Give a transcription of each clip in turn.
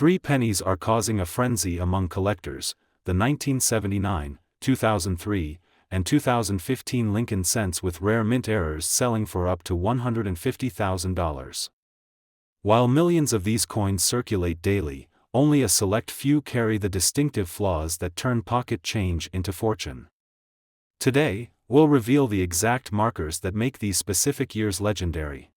Three pennies are causing a frenzy among collectors: the 1979, 2003, and 2015 Lincoln cents with rare mint errors selling for up to $150,000. While millions of these coins circulate daily, only a select few carry the distinctive flaws that turn pocket change into fortune. Today, we'll reveal the exact markers that make these specific years legendary.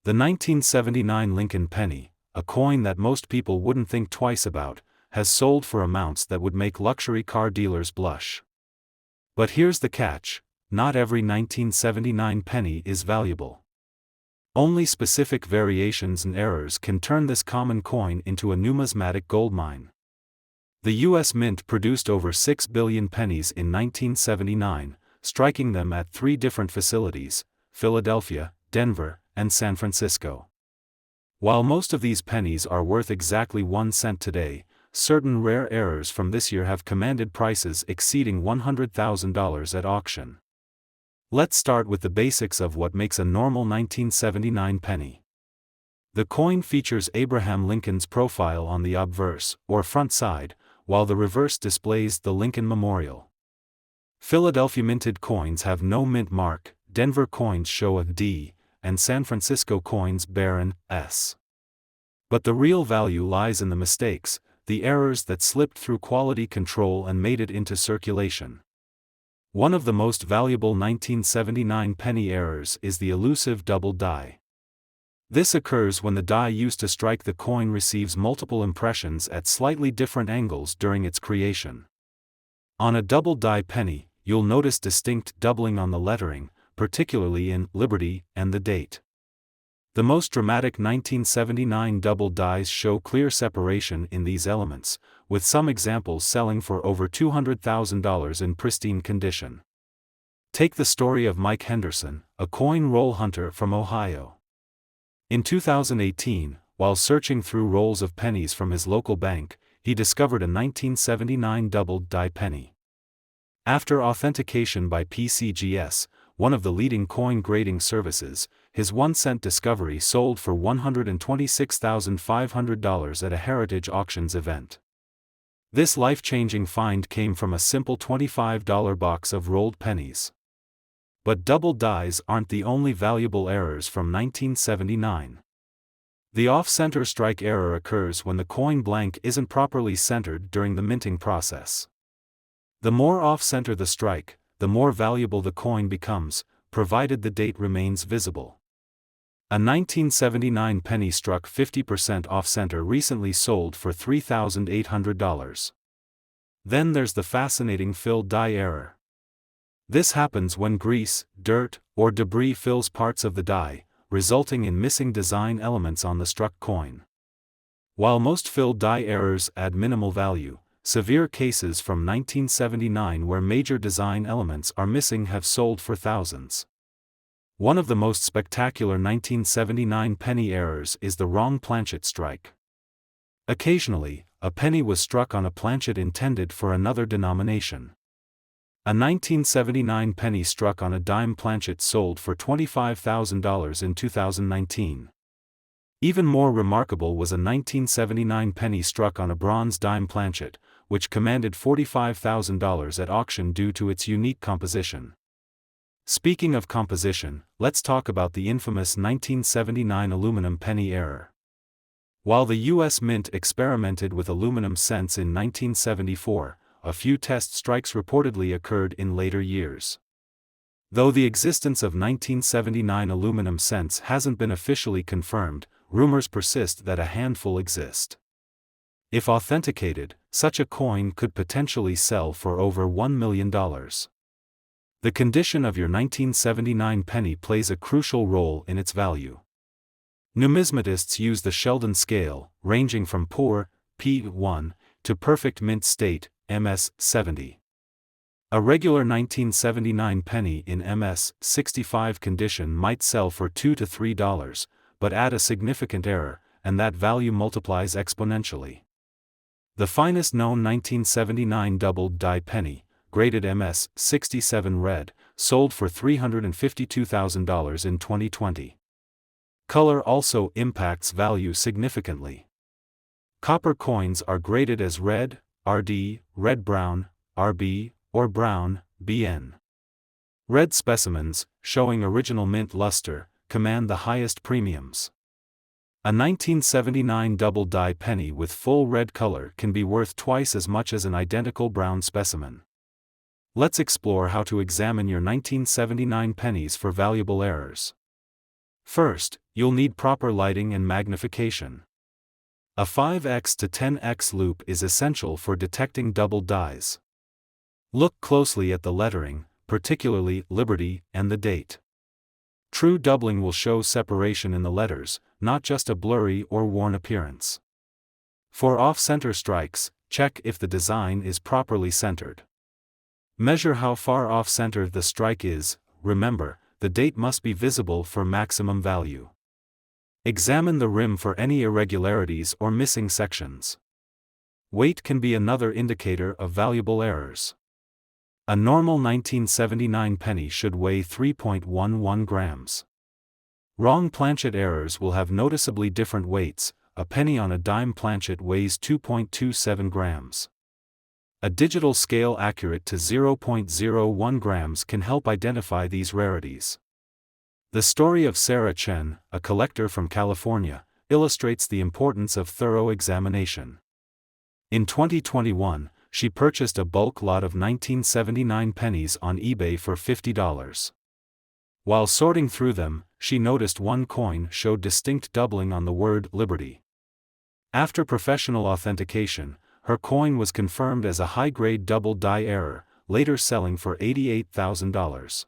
The 1979 Lincoln penny, a coin that most people wouldn't think twice about, has sold for amounts that would make luxury car dealers blush. But here's the catch: not every 1979 penny is valuable. Only specific variations and errors can turn this common coin into a numismatic goldmine. The U.S. Mint produced over 6 billion pennies in 1979, striking them at 3 different facilities: Philadelphia, Denver, and San Francisco. While most of these pennies are worth exactly 1 cent today, certain rare errors from this year have commanded prices exceeding $100,000 at auction. Let's start with the basics of what makes a normal 1979 penny. The coin features Abraham Lincoln's profile on the obverse, or front side, while the reverse displays the Lincoln Memorial. Philadelphia minted coins have no mint mark, Denver coins show a D, and San Francisco coins bear an S. But the real value lies in the mistakes, the errors that slipped through quality control and made it into circulation. One of the most valuable 1979 penny errors is the elusive double die. This occurs when the die used to strike the coin receives multiple impressions at slightly different angles during its creation. On a double die penny, you'll notice distinct doubling on the lettering, particularly in Liberty and the date. The most dramatic 1979 double dies show clear separation in these elements, with some examples selling for over $200,000 in pristine condition. Take the story of Mike Henderson, a coin roll hunter from Ohio. In 2018, while searching through rolls of pennies from his local bank, he discovered a 1979 double die penny. After authentication by PCGS, one of the leading coin grading services, his 1-cent discovery sold for $126,500 at a Heritage Auctions event. This life-changing find came from a simple $25 box of rolled pennies. But double dies aren't the only valuable errors from 1979. The off-center strike error occurs when the coin blank isn't properly centered during the minting process. The more off-center the strike, the more valuable the coin becomes, provided the date remains visible. A 1979 penny struck 50% off-center recently sold for $3,800. Then there's the fascinating fill die error. This happens when grease, dirt, or debris fills parts of the die, resulting in missing design elements on the struck coin. While most fill die errors add minimal value, severe cases from 1979 where major design elements are missing have sold for thousands. One of the most spectacular 1979 penny errors is the wrong planchet strike. Occasionally, a penny was struck on a planchet intended for another denomination. A 1979 penny struck on a dime planchet sold for $25,000 in 2019. Even more remarkable was a 1979 penny struck on a bronze dime planchet, which commanded $45,000 at auction due to its unique composition. Speaking of composition, let's talk about the infamous 1979 aluminum penny error. While the U.S. Mint experimented with aluminum cents in 1974, a few test strikes reportedly occurred in later years. Though the existence of 1979 aluminum cents hasn't been officially confirmed, rumors persist that a handful exist. If authenticated, such a coin could potentially sell for over $1 million. The condition of your 1979 penny plays a crucial role in its value. Numismatists use the Sheldon scale, ranging from poor, P1, to perfect mint state, MS70. A regular 1979 penny in MS65 condition might sell for $2 to $3, but add a significant error, and that value multiplies exponentially. The finest known 1979 doubled die penny, graded MS67 red, sold for $352,000 in 2020. Color also impacts value significantly. Copper coins are graded as red, RD, red-brown, RB, or brown, BN. Red specimens, showing original mint luster, command the highest premiums. A 1979 double-die penny with full red color can be worth twice as much as an identical brown specimen. Let's explore how to examine your 1979 pennies for valuable errors. First, you'll need proper lighting and magnification. A 5x to 10x loupe is essential for detecting double dies. Look closely at the lettering, particularly Liberty and the date. True doubling will show separation in the letters, not just a blurry or worn appearance. For off-center strikes, check if the design is properly centered. Measure how far off-center the strike is. Remember, the date must be visible for maximum value. Examine the rim for any irregularities or missing sections. Weight can be another indicator of valuable errors. A normal 1979 penny should weigh 3.11 grams. Wrong planchet errors will have noticeably different weights. A penny on a dime planchet weighs 2.27 grams. A digital scale accurate to 0.01 grams can help identify these rarities. The story of Sarah Chen, a collector from California, illustrates the importance of thorough examination. In 2021, she purchased a bulk lot of 1979 pennies on eBay for $50. While sorting through them, she noticed one coin showed distinct doubling on the word Liberty. After professional authentication, her coin was confirmed as a high-grade double die error, later selling for $88,000.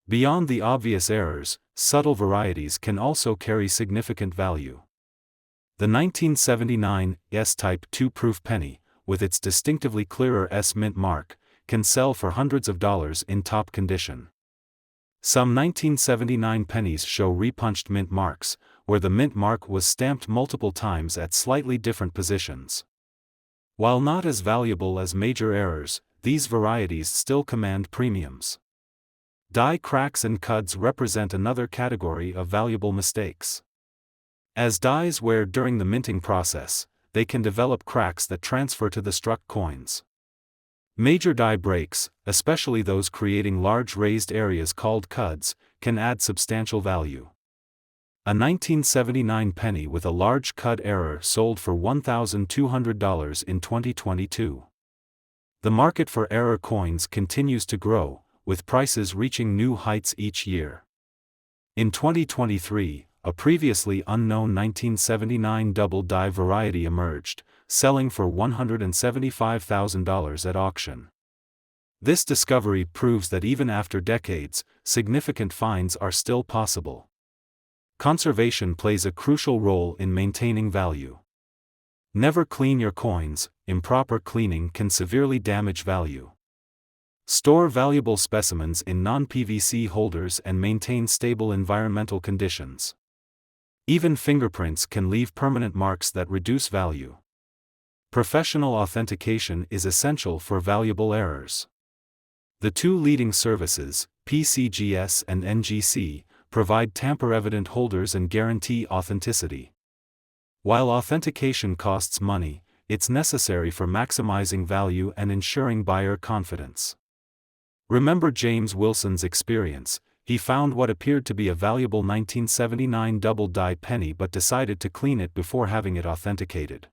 Beyond the obvious errors, subtle varieties can also carry significant value. The 1979 S-type 2-proof penny, with its distinctively clearer S mint mark, can sell for hundreds of dollars in top condition. Some 1979 pennies show repunched mint marks, where the mint mark was stamped multiple times at slightly different positions. While not as valuable as major errors, these varieties still command premiums. Die cracks and cuds represent another category of valuable mistakes. As dies wear during the minting process, they can develop cracks that transfer to the struck coins. Major die breaks, especially those creating large raised areas called cuds, can add substantial value. A 1979 penny with a large cud error sold for $1,200 in 2022. The market for error coins continues to grow, with prices reaching new heights each year. In 2023, a previously unknown 1979 double die variety emerged, selling for $175,000 at auction. This discovery proves that even after decades, significant finds are still possible. Conservation plays a crucial role in maintaining value. Never clean your coins. Improper cleaning can severely damage value. Store valuable specimens in non-PVC holders and maintain stable environmental conditions. Even fingerprints can leave permanent marks that reduce value. Professional authentication is essential for valuable errors. The two leading services, PCGS and NGC, provide tamper-evident holders and guarantee authenticity. While authentication costs money, it's necessary for maximizing value and ensuring buyer confidence. Remember James Wilson's experience. He found what appeared to be a valuable 1979 double die penny but decided to clean it before having it authenticated.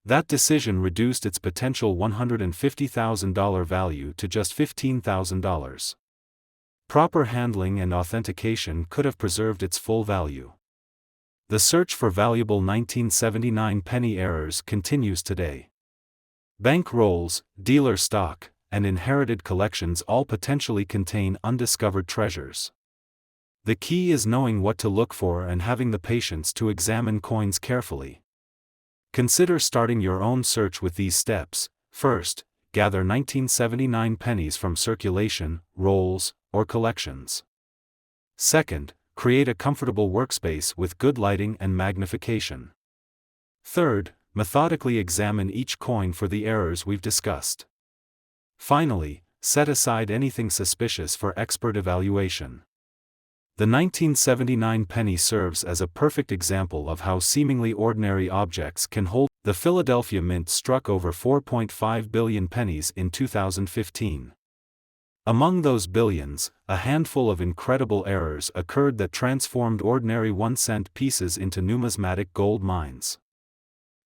That decision reduced its potential $150,000 value to just $15,000. Proper handling and authentication could have preserved its full value. The search for valuable 1979 penny errors continues today. Bank rolls, dealer stock, and inherited collections all potentially contain undiscovered treasures. The key is knowing what to look for and having the patience to examine coins carefully. Consider starting your own search with these steps. First, gather 1979 pennies from circulation, rolls, or collections. Second, create a comfortable workspace with good lighting and magnification. Third, methodically examine each coin for the errors we've discussed. Finally, set aside anything suspicious for expert evaluation. The 1979 penny serves as a perfect example of how seemingly ordinary objects can hold. The Philadelphia Mint struck over 4.5 billion pennies in 2015. Among those billions, a handful of incredible errors occurred that transformed ordinary 1-cent pieces into numismatic gold mines.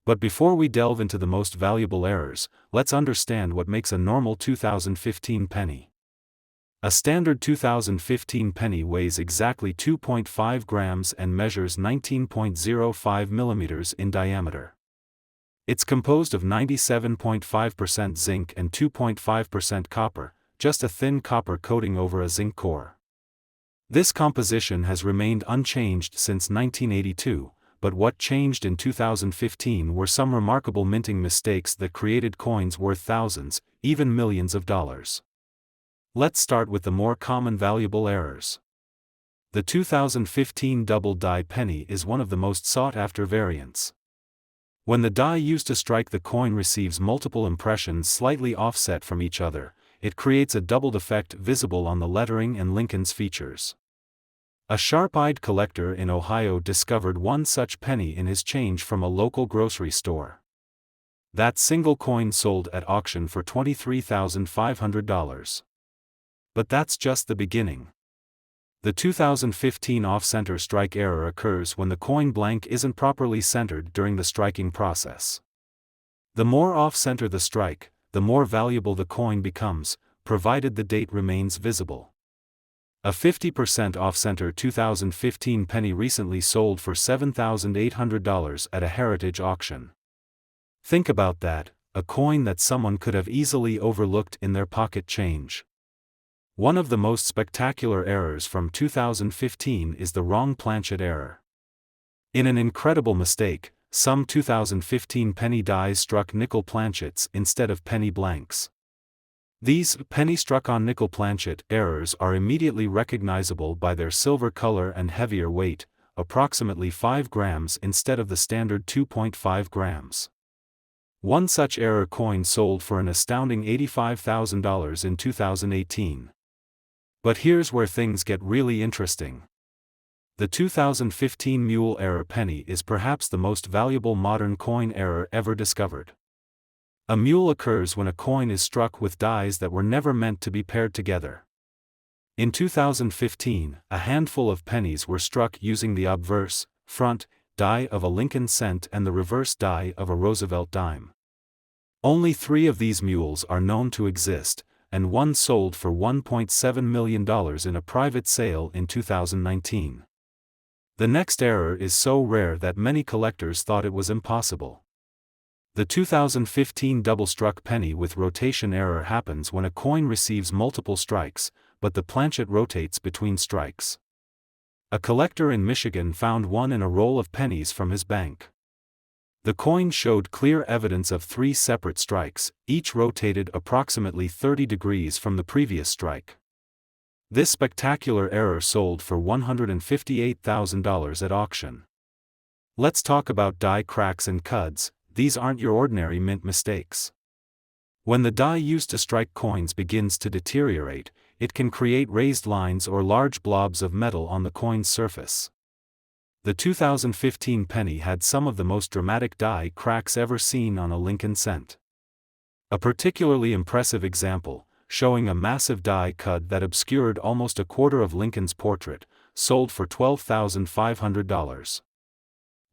But before we delve into the most valuable errors, let's understand what makes a normal 2015 penny. A standard 2015 penny weighs exactly 2.5 grams and measures 19.05 millimeters in diameter. It's composed of 97.5% zinc and 2.5% copper, just a thin copper coating over a zinc core. This composition has remained unchanged since 1982, but what changed in 2015 were some remarkable minting mistakes that created coins worth thousands, even millions of dollars. Let's start with the more common valuable errors. The 2015 double die penny is one of the most sought-after variants. When the die used to strike the coin receives multiple impressions slightly offset from each other, it creates a doubled effect visible on the lettering and Lincoln's features. A sharp-eyed collector in Ohio discovered one such penny in his change from a local grocery store. That single coin sold at auction for $23,500. But that's just the beginning. The 2015 off-center strike error occurs when the coin blank isn't properly centered during the striking process. The more off-center the strike, the more valuable the coin becomes, provided the date remains visible. A 50% off-center 2015 penny recently sold for $7,800 at a heritage auction. Think about that, a coin that someone could have easily overlooked in their pocket change. One of the most spectacular errors from 2015 is the wrong planchet error. In an incredible mistake, some 2015 penny dies struck nickel planchets instead of penny blanks. These penny struck on nickel planchet errors are immediately recognizable by their silver color and heavier weight, approximately 5 grams instead of the standard 2.5 grams. One such error coin sold for an astounding $85,000 in 2018. But here's where things get really interesting. The 2015 mule error penny is perhaps the most valuable modern coin error ever discovered. A mule occurs when a coin is struck with dies that were never meant to be paired together. In 2015, a handful of pennies were struck using the obverse, front, die of a Lincoln cent and the reverse die of a Roosevelt dime. Only 3 of these mules are known to exist, and one sold for $1.7 million in a private sale in 2019. The next error is so rare that many collectors thought it was impossible. The 2015 double-struck penny with rotation error happens when a coin receives multiple strikes, but the planchet rotates between strikes. A collector in Michigan found one in a roll of pennies from his bank. The coin showed clear evidence of 3 separate strikes, each rotated approximately 30 degrees from the previous strike. This spectacular error sold for $158,000 at auction. Let's talk about die cracks and cuds. These aren't your ordinary mint mistakes. When the die used to strike coins begins to deteriorate, it can create raised lines or large blobs of metal on the coin's surface. The 2015 penny had some of the most dramatic die cracks ever seen on a Lincoln cent. A particularly impressive example, showing a massive die cud that obscured almost a quarter of Lincoln's portrait, sold for $12,500.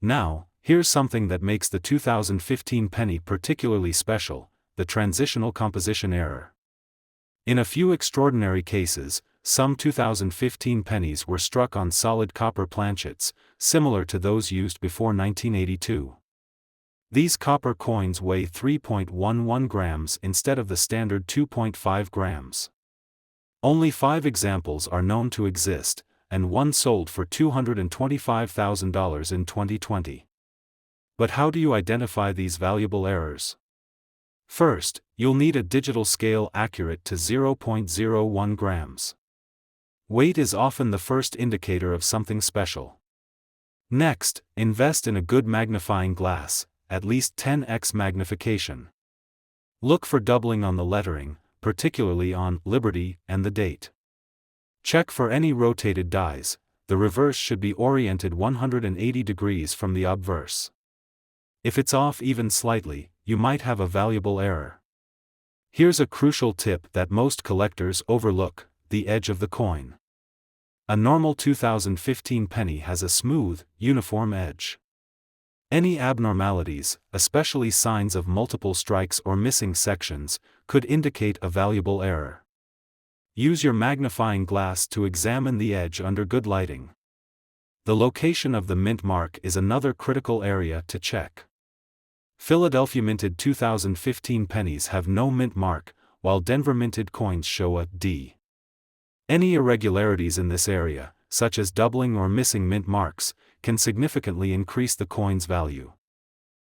Now, here's something that makes the 2015 penny particularly special: the transitional composition error. In a few extraordinary cases, some 2015 pennies were struck on solid copper planchets, similar to those used before 1982. These copper coins weigh 3.11 grams instead of the standard 2.5 grams. Only 5 examples are known to exist, and one sold for $225,000 in 2020. But how do you identify these valuable errors? First, you'll need a digital scale accurate to 0.01 grams. Weight is often the first indicator of something special. Next, invest in a good magnifying glass, at least 10x magnification. Look for doubling on the lettering, particularly on Liberty and the date. Check for any rotated dies, the reverse should be oriented 180 degrees from the obverse. If it's off even slightly, you might have a valuable error. Here's a crucial tip that most collectors overlook: the edge of the coin. A normal 2015 penny has a smooth, uniform edge. Any abnormalities, especially signs of multiple strikes or missing sections, could indicate a valuable error. Use your magnifying glass to examine the edge under good lighting. The location of the mint mark is another critical area to check. Philadelphia minted 2015 pennies have no mint mark, while Denver minted coins show a D. Any irregularities in this area, such as doubling or missing mint marks, can significantly increase the coin's value.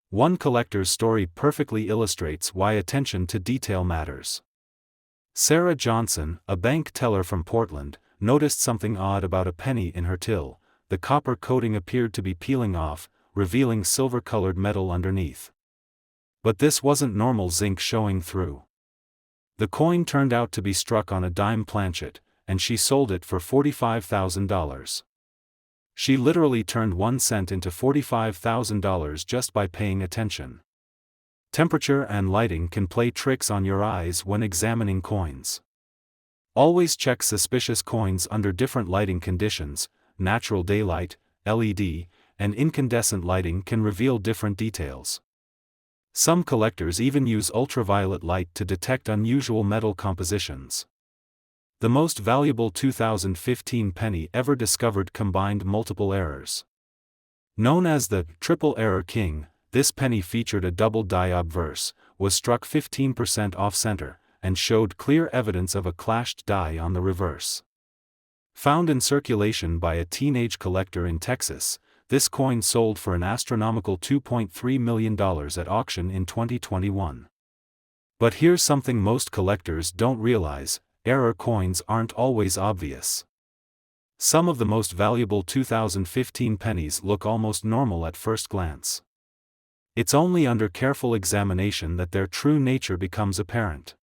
One collector's story perfectly illustrates why attention to detail matters. Sarah Johnson, a bank teller from Portland, noticed something odd about a penny in her till. The copper coating appeared to be peeling off, revealing silver-colored metal underneath. But this wasn't normal zinc showing through. The coin turned out to be struck on a dime planchet, and she sold it for $45,000. She literally turned 1 cent into $45,000 just by paying attention. Temperature and lighting can play tricks on your eyes when examining coins. Always check suspicious coins under different lighting conditions. Natural daylight, LED, and incandescent lighting can reveal different details. Some collectors even use ultraviolet light to detect unusual metal compositions. The most valuable 2015 penny ever discovered combined multiple errors. Known as the triple error king, this penny featured a double die obverse, was struck 15% off-center, and showed clear evidence of a clashed die on the reverse. Found in circulation by a teenage collector in Texas, this coin sold for an astronomical $2.3 million at auction in 2021. But here's something most collectors don't realize: error coins aren't always obvious. Some of the most valuable 2015 pennies look almost normal at first glance. It's only under careful examination that their true nature becomes apparent.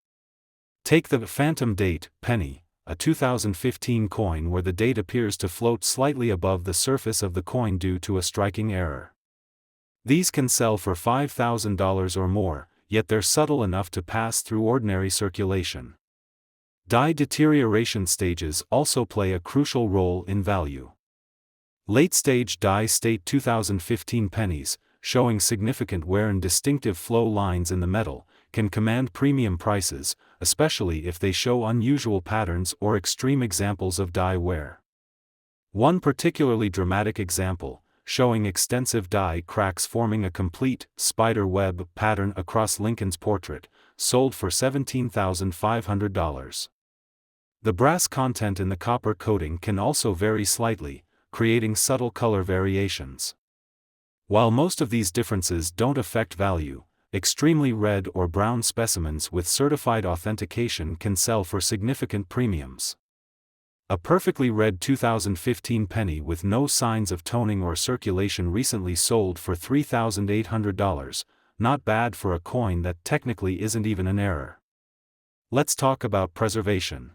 Take the phantom date penny, a 2015 coin where the date appears to float slightly above the surface of the coin due to a striking error. These can sell for $5,000 or more, yet they're subtle enough to pass through ordinary circulation. Die deterioration stages also play a crucial role in value. Late-stage die state 2015 pennies, showing significant wear and distinctive flow lines in the metal, can command premium prices, especially if they show unusual patterns or extreme examples of die wear. One particularly dramatic example, showing extensive die cracks forming a complete spider web pattern across Lincoln's portrait, sold for $17,500. The brass content in the copper coating can also vary slightly, creating subtle color variations. While most of these differences don't affect value, extremely red or brown specimens with certified authentication can sell for significant premiums. A perfectly red 2015 penny with no signs of toning or circulation recently sold for $3,800, not bad for a coin that technically isn't even an error. Let's talk about preservation.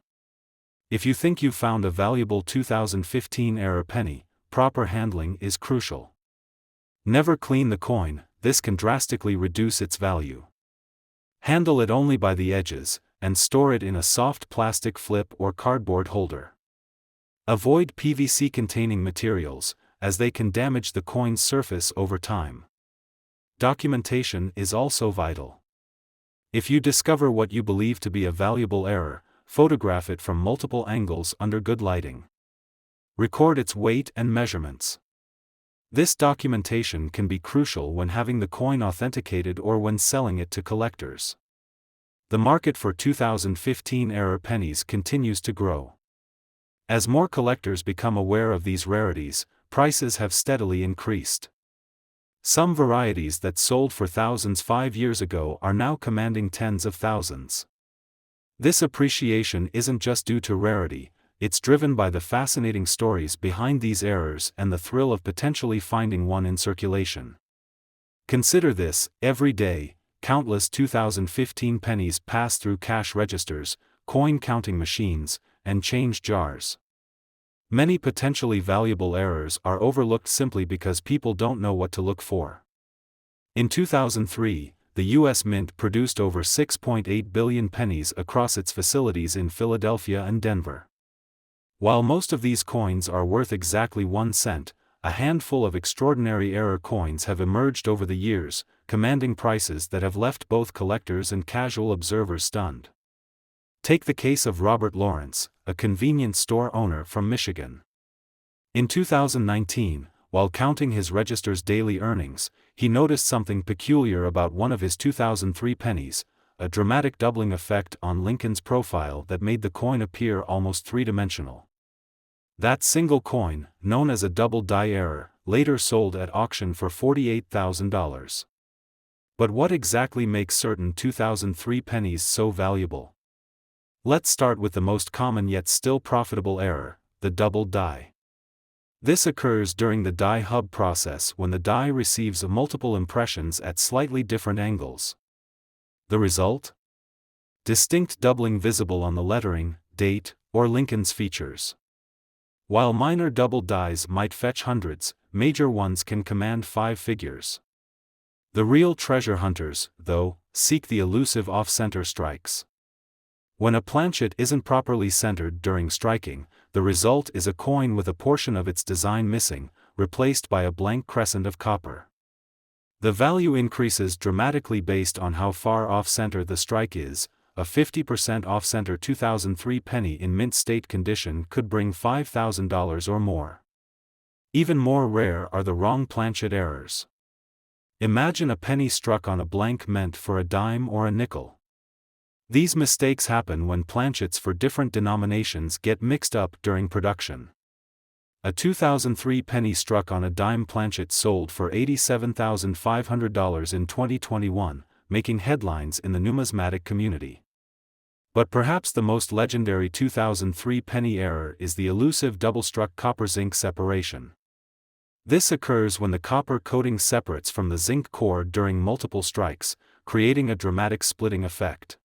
If you think you've found a valuable 2015 error penny, proper handling is crucial. Never clean the coin, this can drastically reduce its value. Handle it only by the edges, and store it in a soft plastic flip or cardboard holder. Avoid PVC-containing materials, as they can damage the coin's surface over time. Documentation is also vital. If you discover what you believe to be a valuable error, photograph it from multiple angles under good lighting. Record its weight and measurements. This documentation can be crucial when having the coin authenticated or when selling it to collectors. The market for 2015 error pennies continues to grow. As more collectors become aware of these rarities, prices have steadily increased. Some varieties that sold for thousands 5 years ago are now commanding tens of thousands. This appreciation isn't just due to rarity, it's driven by the fascinating stories behind these errors and the thrill of potentially finding one in circulation. Consider this: every day, countless 2015 pennies pass through cash registers, coin counting machines, and change jars. Many potentially valuable errors are overlooked simply because people don't know what to look for. In 2003, the U.S. Mint produced over 6.8 billion pennies across its facilities in Philadelphia and Denver. While most of these coins are worth exactly 1 cent, a handful of extraordinary error coins have emerged over the years, commanding prices that have left both collectors and casual observers stunned. Take the case of Robert Lawrence, a convenience store owner from Michigan. In 2019, while counting his register's daily earnings, he noticed something peculiar about one of his 2003 pennies, a dramatic doubling effect on Lincoln's profile that made the coin appear almost three-dimensional. That single coin, known as a double die error, later sold at auction for $48,000. But what exactly makes certain 2003 pennies so valuable? Let's start with the most common yet still profitable error, the double die. This occurs during the die hub process when the die receives multiple impressions at slightly different angles. The result? Distinct doubling visible on the lettering, date, or Lincoln's features. While minor double dies might fetch hundreds, major ones can command 5 figures. The real treasure hunters, though, seek the elusive off-center strikes. When a planchet isn't properly centered during striking, the result is a coin with a portion of its design missing, replaced by a blank crescent of copper. The value increases dramatically based on how far off-center the strike is. A 50% off-center 2003 penny in mint state condition could bring $5,000 or more. Even more rare are the wrong planchet errors. Imagine a penny struck on a blank meant for a dime or a nickel. These mistakes happen when planchets for different denominations get mixed up during production. A 2003 penny struck on a dime planchet sold for $87,500 in 2021, making headlines in the numismatic community. But perhaps the most legendary 2003 penny error is the elusive double-struck copper-zinc separation. This occurs when the copper coating separates from the zinc core during multiple strikes, creating a dramatic splitting effect.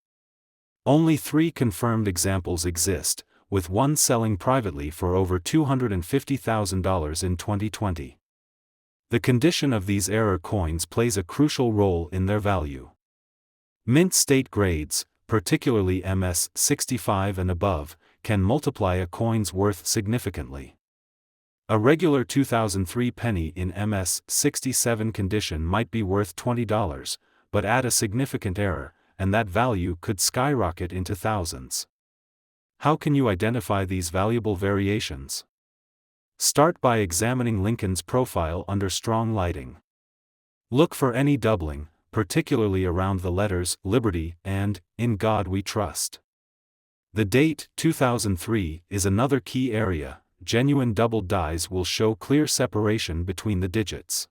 Only 3 confirmed examples exist, with one selling privately for over $250,000 in 2020. The condition of these error coins plays a crucial role in their value. Mint state grades, particularly MS 65 and above, can multiply a coin's worth significantly. A regular 2003 penny in MS 67 condition might be worth $20, but add a significant error, and that value could skyrocket into thousands. How can you identify these valuable variations? Start by examining Lincoln's profile under strong lighting. Look for any doubling, particularly around the letters Liberty and In God We Trust. The date, 2003, is another key area. Genuine double dies will show clear separation between the digits.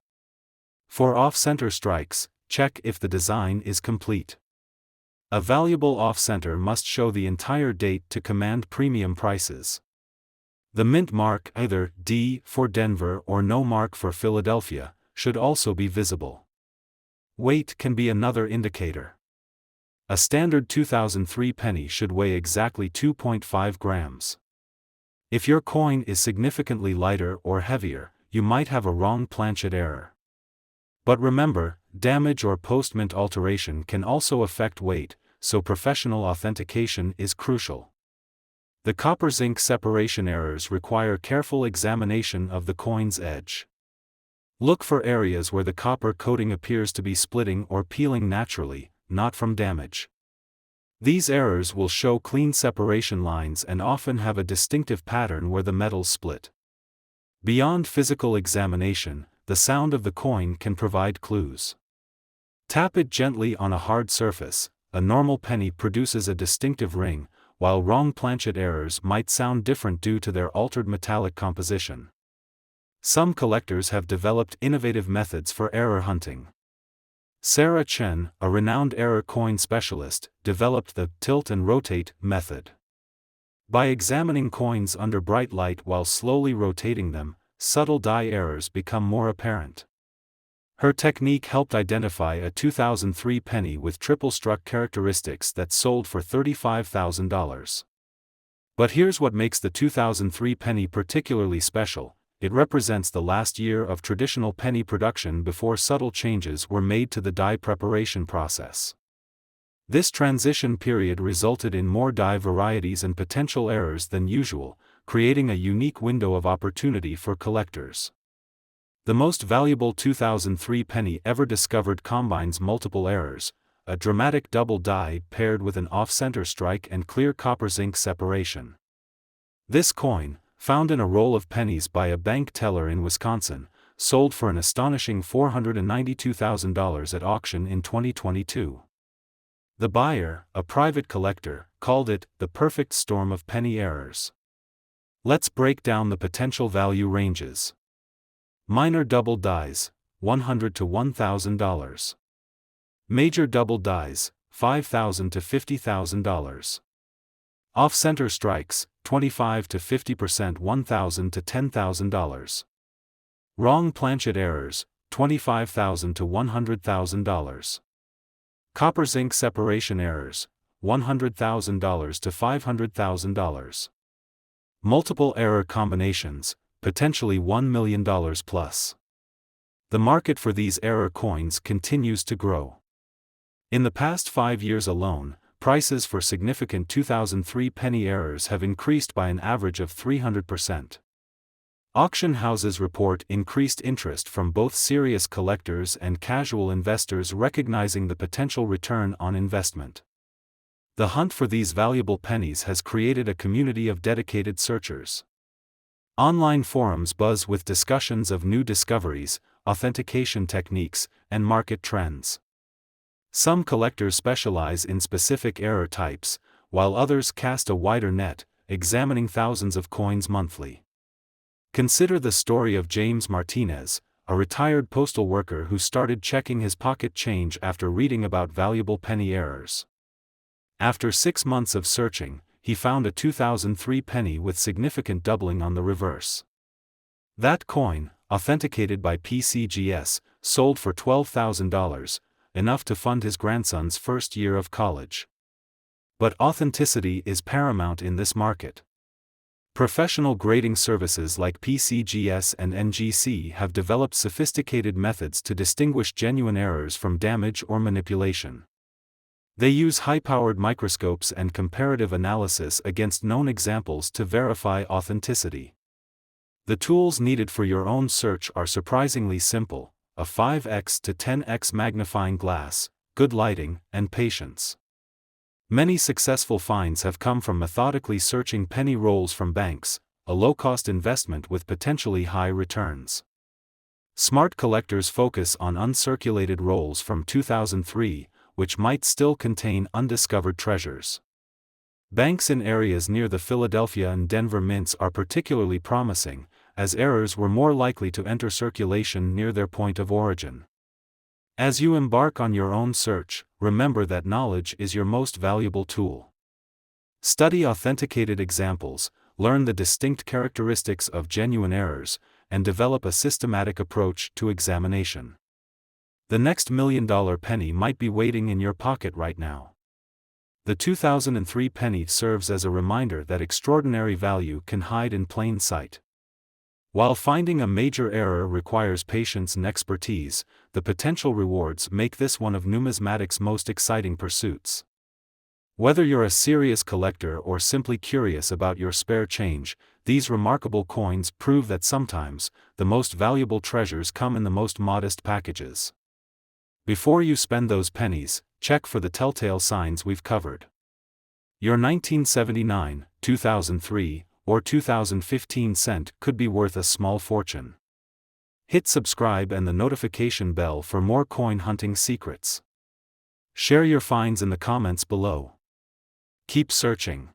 For off-center strikes, check if the design is complete. A valuable off-center must show the entire date to command premium prices. The mint mark, either D for Denver or no mark for Philadelphia, should also be visible. Weight can be another indicator. A standard 2003 penny should weigh exactly 2.5 grams. If your coin is significantly lighter or heavier, you might have a wrong planchet error. But remember, damage or post-mint alteration can also affect weight, so professional authentication is crucial. The copper-zinc separation errors require careful examination of the coin's edge. Look for areas where the copper coating appears to be splitting or peeling naturally, not from damage. These errors will show clean separation lines and often have a distinctive pattern where the metals split. Beyond physical examination, the sound of the coin can provide clues. Tap it gently on a hard surface. A normal penny produces a distinctive ring, while wrong planchet errors might sound different due to their altered metallic composition. Some collectors have developed innovative methods for error hunting. Sarah Chen, a renowned error coin specialist, developed the tilt and rotate method. By examining coins under bright light while slowly rotating them, subtle die errors become more apparent. Her technique helped identify a 2003 penny with triple struck characteristics that sold for $35,000. But here's what makes the 2003 penny particularly special: it represents the last year of traditional penny production before subtle changes were made to the die preparation process. This transition period resulted in more die varieties and potential errors than usual, creating a unique window of opportunity for collectors. The most valuable 2003 penny ever discovered combines multiple errors: a dramatic double die paired with an off-center strike and clear copper zinc separation. This coin, found in a roll of pennies by a bank teller in Wisconsin, sold for an astonishing $492,000 at auction in 2022. The buyer, a private collector, called it the perfect storm of penny errors. Let's break down the potential value ranges. Minor double dies, $100 to $1,000. Major double dies, $5,000 to $50,000. Off-center strikes, 25 to 50%, $1,000 to $10,000. Wrong planchet errors, $25,000 to $100,000. Copper zinc separation errors, $100,000 to $500,000. Multiple error combinations, potentially $1 million plus. The market for these error coins continues to grow. In the past 5 years alone, prices for significant 2003 penny errors have increased by an average of 300%. Auction houses report increased interest from both serious collectors and casual investors recognizing the potential return on investment. The hunt for these valuable pennies has created a community of dedicated searchers. Online forums buzz with discussions of new discoveries, authentication techniques, and market trends. Some collectors specialize in specific error types, while others cast a wider net, examining thousands of coins monthly. Consider the story of James Martinez, a retired postal worker who started checking his pocket change after reading about valuable penny errors. After 6 months of searching, he found a 2003 penny with significant doubling on the reverse. That coin, authenticated by PCGS, sold for $12,000, enough to fund his grandson's first year of college. But authenticity is paramount in this market. Professional grading services like PCGS and NGC have developed sophisticated methods to distinguish genuine errors from damage or manipulation. They use high-powered microscopes and comparative analysis against known examples to verify authenticity. The tools needed for your own search are surprisingly simple: a 5x to 10x magnifying glass, good lighting, and patience. Many successful finds have come from methodically searching penny rolls from banks, a low-cost investment with potentially high returns. Smart collectors focus on uncirculated rolls from 2003, which might still contain undiscovered treasures. Banks in areas near the Philadelphia and Denver mints are particularly promising, as errors were more likely to enter circulation near their point of origin. As you embark on your own search, remember that knowledge is your most valuable tool. Study authenticated examples, learn the distinct characteristics of genuine errors, and develop a systematic approach to examination. The next $1 million penny might be waiting in your pocket right now. The 2003 penny serves as a reminder that extraordinary value can hide in plain sight. While finding a major error requires patience and expertise, the potential rewards make this one of numismatics' most exciting pursuits. Whether you're a serious collector or simply curious about your spare change, these remarkable coins prove that sometimes, the most valuable treasures come in the most modest packages. Before you spend those pennies, check for the telltale signs we've covered. Your 1979, 2003, or 2015 cent could be worth a small fortune. Hit subscribe and the notification bell for more coin hunting secrets. Share your finds in the comments below. Keep searching.